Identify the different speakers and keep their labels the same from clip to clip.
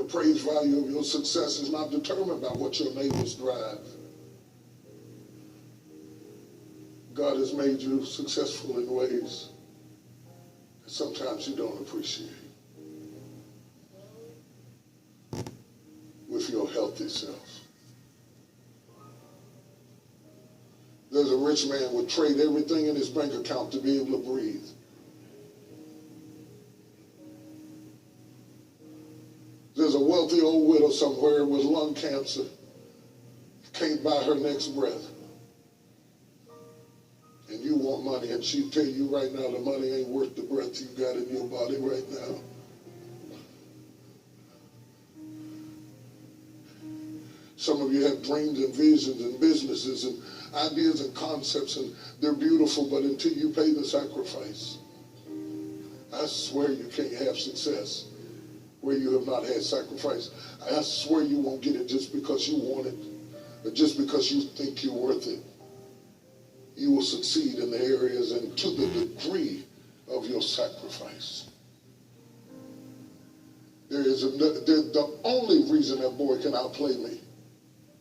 Speaker 1: praise value of your success is not determined by what your neighbors drive. God has made you successful in ways that sometimes you don't appreciate. With your healthy self. There's a rich man would trade everything in his bank account to be able to breathe. There's a wealthy old widow somewhere with lung cancer, can't buy her next breath. And you want money, and she'll tell you right now the money ain't worth the breath you got in your body right now. Some of you have dreams and visions and businesses and ideas and concepts, and they're beautiful, but until you pay the sacrifice, I swear you can't have success where you have not had sacrifice. I swear you won't get it just because you want it, or just because you think you're worth it. You will succeed in the areas and to the degree of your sacrifice. The only reason that boy can outplay me,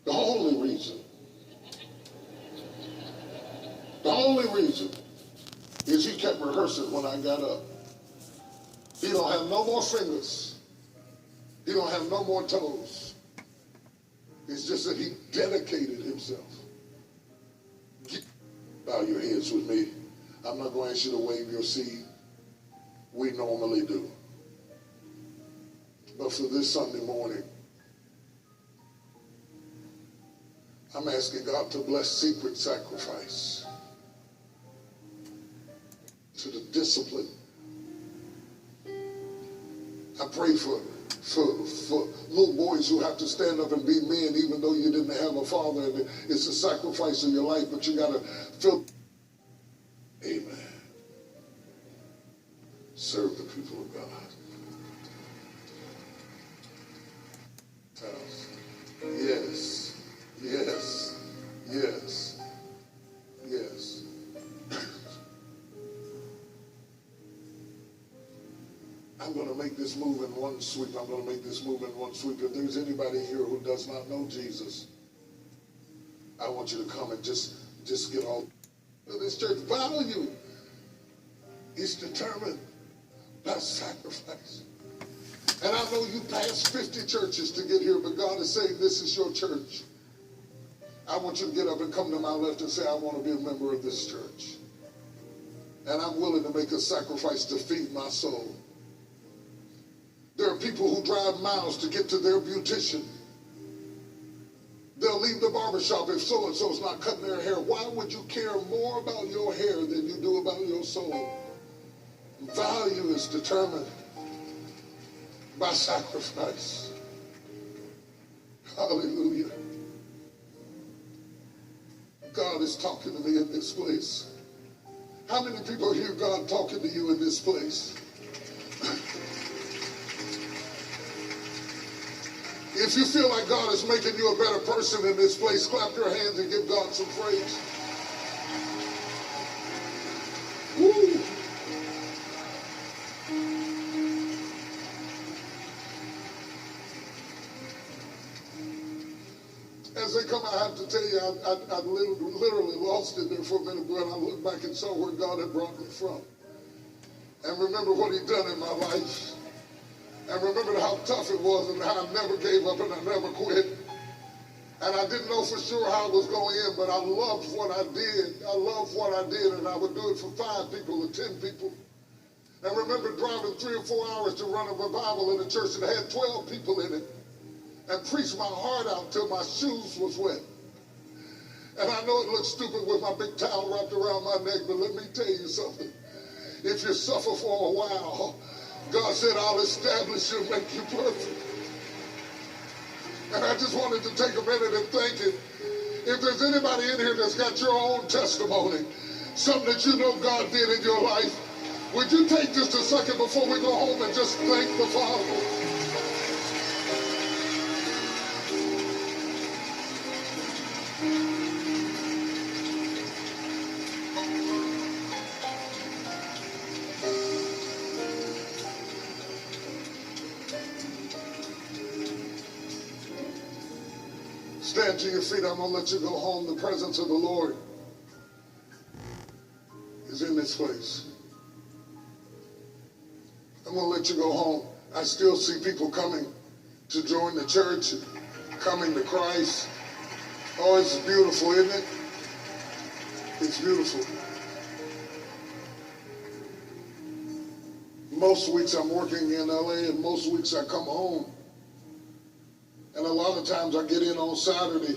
Speaker 1: the only reason is he kept rehearsing when I got up. He don't have no more fingers. He don't have no more toes. It's just that he dedicated himself. Bow your heads with me. I'm not going to ask you to wave your seed. We normally do. But for this Sunday morning, I'm asking God to bless secret sacrifice to the discipline. I pray for little boys who have to stand up and be men even though you didn't have a father, and it's a sacrifice of your life, but you got to feel. Amen. Serve the people of God. Yes, yes, yes, yes. I'm going to make this move in one sweep. I'm going to make this move in one sweep. If there's anybody here who does not know Jesus, I want you to come and just get all. This church value is determined by sacrifice. And I know you passed 50 churches to get here, but God is saying this is your church. I want you to get up and come to my left and say, I want to be a member of this church. And I'm willing to make a sacrifice to feed my soul. There are people who drive miles to get to their beautician. They'll leave the barbershop if so-and-so's not cutting their hair. Why would you care more about your hair than you do about your soul? Value is determined by sacrifice. Hallelujah. God is talking to me in this place. How many people hear God talking to you in this place? If you feel like God is making you a better person in this place, clap your hands and give God some praise. Woo! As they come, I have to tell you, I literally lost it there for a minute, but I looked back and saw where God had brought me from. And remember what he'd done in my life. And remembered how tough it was and how I never gave up and I never quit. And I didn't know for sure how it was going in, but I loved what I did. I loved what I did, and I would do it for 5 people or 10 people. And remember driving 3 or 4 hours to run a revival in a church that had 12 people in it and preach my heart out till my shoes was wet. And I know it looks stupid with my big towel wrapped around my neck, but let me tell you something. If you suffer for a while, God said, I'll establish you and make you perfect. And I just wanted to take a minute and thank you. If there's anybody in here that's got your own testimony, something that you know God did in your life, would you take just a second before we go home and just thank the Father? Stand to your feet. I'm going to let you go home. The presence of the Lord is in this place. I'm going to let you go home. I still see people coming to join the church, coming to Christ. Oh, it's beautiful, isn't it? It's beautiful. Most weeks I'm working in LA, and most weeks I come home. And a lot of times I get in on Saturday